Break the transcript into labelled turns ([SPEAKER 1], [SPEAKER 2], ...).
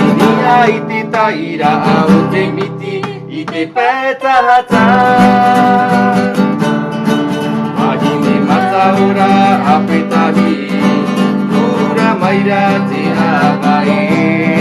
[SPEAKER 1] Dunia iti taira au te miti ite peta hata Mahime mataura apetahi Ura maira te agai